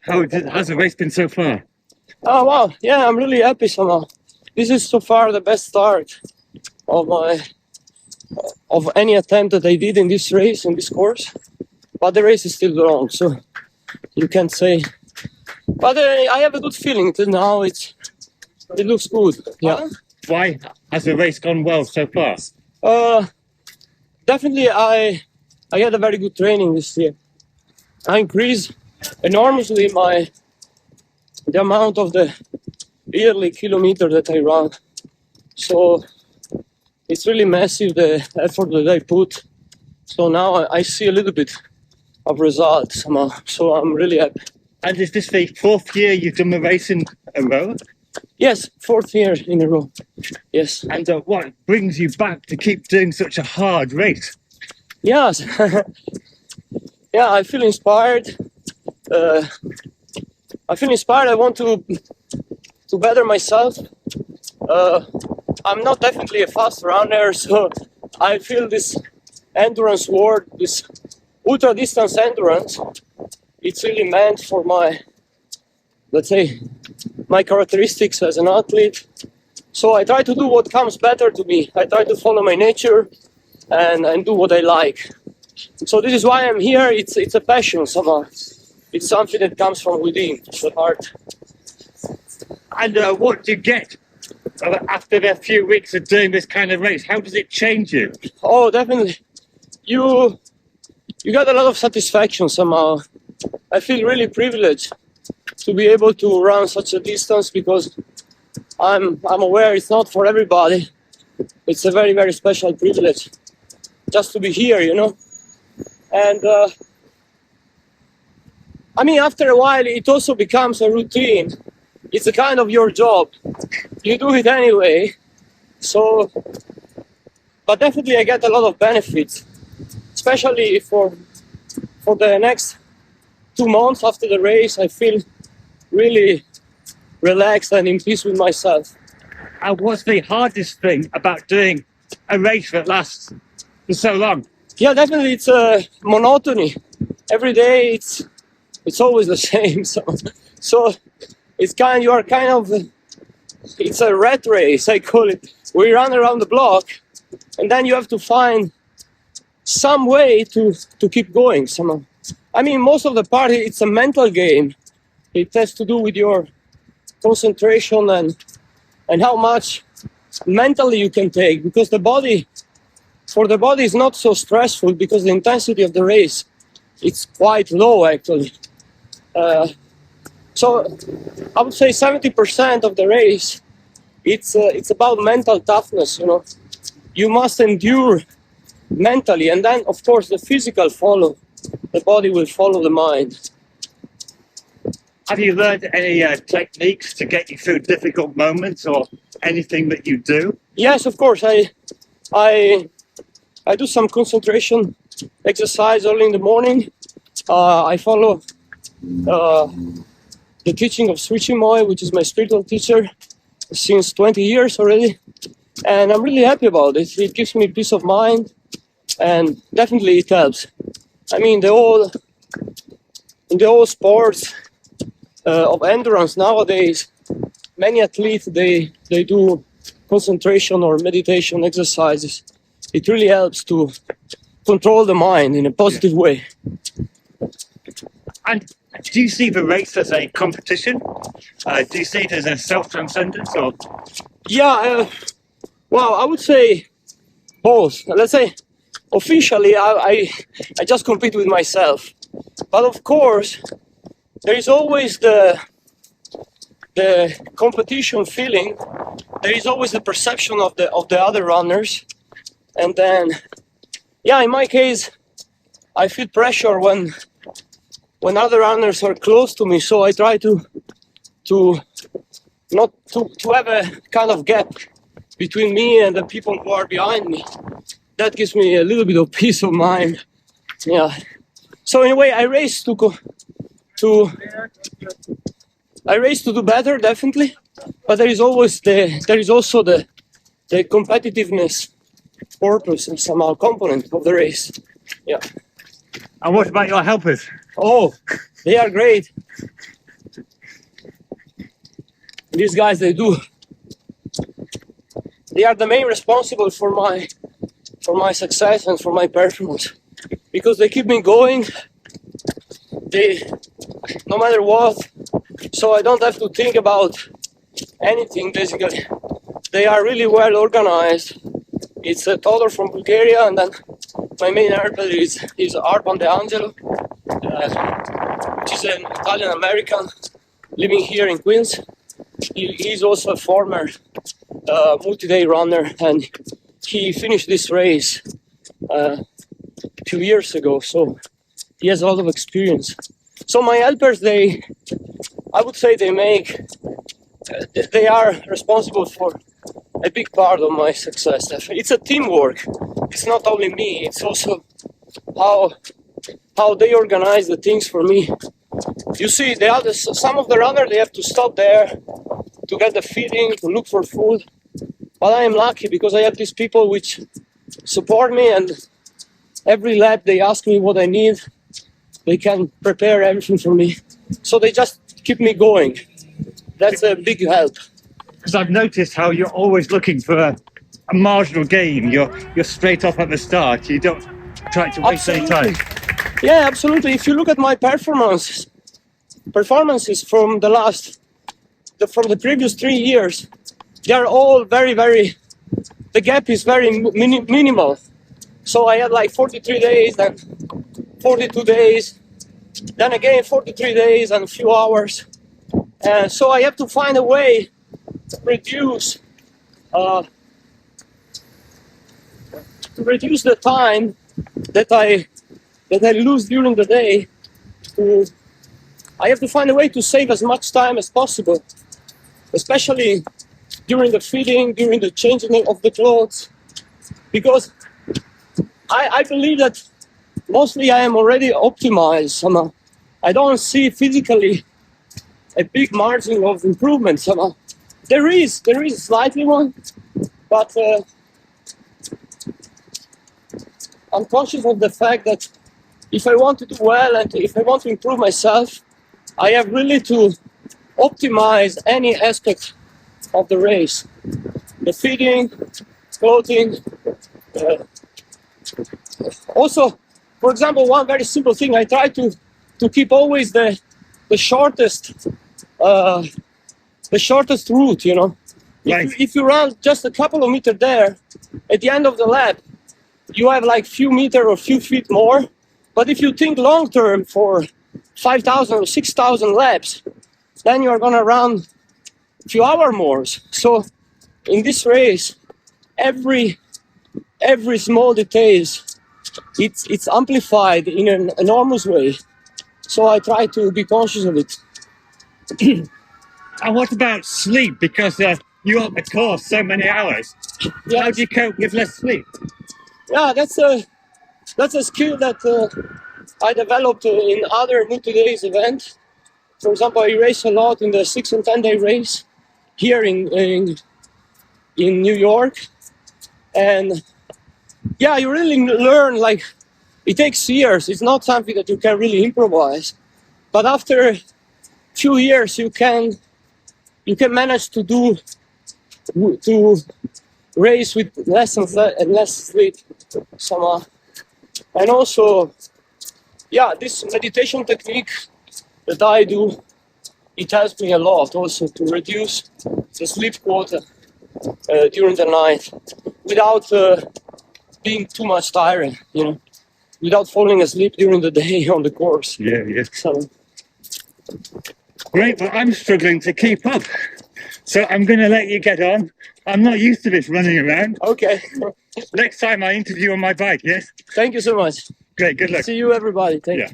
How's the race been so far? Oh wow, yeah, I'm really happy somehow. This is so far the best start of any attempt that I did in this race, in this course. But the race is still long, so you can't say. But I have a good feeling till now. It looks good. Yeah. Why has the race gone well so far? Definitely, I had a very good training this year. I increased enormously the amount of the yearly kilometer that I run. So it's really massive, the effort that I put. So now I see a little bit of results somehow. So I'm really happy. And is this the fourth year you've done the race in a row? Yes, fourth year in a row. Yes. And what brings you back to keep doing such a hard race? Yes. Yeah, I feel inspired. I want to better myself. I'm not definitely a fast runner, so I feel this endurance world, this ultra distance endurance, it's really meant for my, let's say, my characteristics as an athlete. So I try to do what comes better to me. I try to follow my nature and do what I like. So this is why I'm here. It's a passion somehow. It's something that comes from within, the heart. And what do you get after a few weeks of doing this kind of race? How does it change you? Oh, definitely. You got a lot of satisfaction somehow. I feel really privileged to be able to run such a distance because I'm aware it's not for everybody. It's a very, very special privilege just to be here, you know. And I mean, after a while, it also becomes a routine. It's a kind of your job. You do it anyway. So, but definitely I get a lot of benefits, especially for the next 2 months after the race. I feel really relaxed and in peace with myself. And what's the hardest thing about doing a race that lasts for so long? Yeah, definitely it's monotony. Every day it's always the same. So it's it's a rat race, I call it. We run around the block and then you have to find some way to keep going somehow. I mean, most of the part, it's a mental game. It has to do with your concentration and how much mentally you can take, because for the body is not so stressful because the intensity of the race, it's quite low actually. So I would say 70% of the race, it's about mental toughness, you know. You must endure mentally, and then of course the physical follow. The body will follow the mind. Have you learned any techniques to get you through difficult moments or anything that you do? Yes, of course. I do some concentration exercise early in the morning. I follow the teaching of Sri Chinmoy, which is my spiritual teacher, since 20 years already. And I'm really happy about it. It gives me peace of mind, and definitely it helps. I mean, in the whole sports of endurance nowadays, many athletes, they do concentration or meditation exercises. It really helps to control the mind in a positive way. And do you see the race as a competition? Do you see it as a self-transcendence? Or? Yeah, well, I would say both. Let's say officially I just compete with myself. But of course, there is always the competition feeling. There is always the perception of the other runners. And then, yeah, in my case, I feel pressure when other runners are close to me. So I try to have a kind of gap between me and the people who are behind me. That gives me a little bit of peace of mind. Yeah. So in a way, I race to do better, definitely. But there is also the competitiveness purpose and somehow component of the race. Yeah. And what about your helpers? Oh, they are great. These guys, they are the main responsible for my success and for my performance, because they keep me going. No matter what, so I don't have to think about anything basically. They are really well organized. It's a toddler from Bulgaria, and then my main arbiter is Arpan De Angelo, which is an Italian American living here in Queens. He's also a former multi-day runner, and he finished this race a few years ago, so he has a lot of experience. So my helpers, I would say they are responsible for a big part of my success. It's a teamwork. It's not only me, it's also how they organize the things for me. You see, some of the runners, they have to stop there to get the feeding, to look for food. But I am lucky because I have these people which support me, and every lap they ask me what I need. They can prepare everything for me. So they just keep me going. That's a big help. Because I've noticed how you're always looking for a marginal gain. You're straight up at the start. You don't try to waste any time. Yeah, absolutely. If you look at my performances from from the previous 3 years, they are all very, very. The gap is very minimal. So I had like 43 days, then 42 days, then again 43 days and a few hours. So I have to find a way to reduce the time that I lose during the day. I have to find a way to save as much time as possible, especially during the feeding, during the changing of the clothes, because I believe that mostly I am already optimized. I don't see physically a big margin of improvement. There is slightly one, but I'm conscious of the fact that if I want to do well and if I want to improve myself, I have really to optimize any aspect of the race. The feeding, clothing. Also, for example, one very simple thing, I try to keep always the shortest route, you know. Right. If you run just a couple of meters there, at the end of the lap, you have like few meters or few feet more. But if you think long term for 5,000 or 6,000 laps, then you are gonna run a few hours more. So in this race, every small details, it's amplified in an enormous way. So I try to be conscious of it. And what about sleep? Because you're on the course so many hours. Yes. How do you cope with less sleep? Yeah, that's a skill that I developed in other multi-days events. For example, I race a lot in the 6 and 10 day race here in New York, and yeah, you really learn. Like, it takes years. It's not something that you can really improvise, but after a few years, you can manage to race with less and less sleep. And also, yeah, this meditation technique that I do, it helps me a lot also to reduce the sleep quota during the night without being too much tired, you know, without falling asleep during the day on the course. Yeah. So, great, but I'm struggling to keep up. So I'm going to let you get on. I'm not used to this running around. okay. Next time I interview on my bike, yes? Thank you so much. Great, good luck. See you, everybody. Thank you.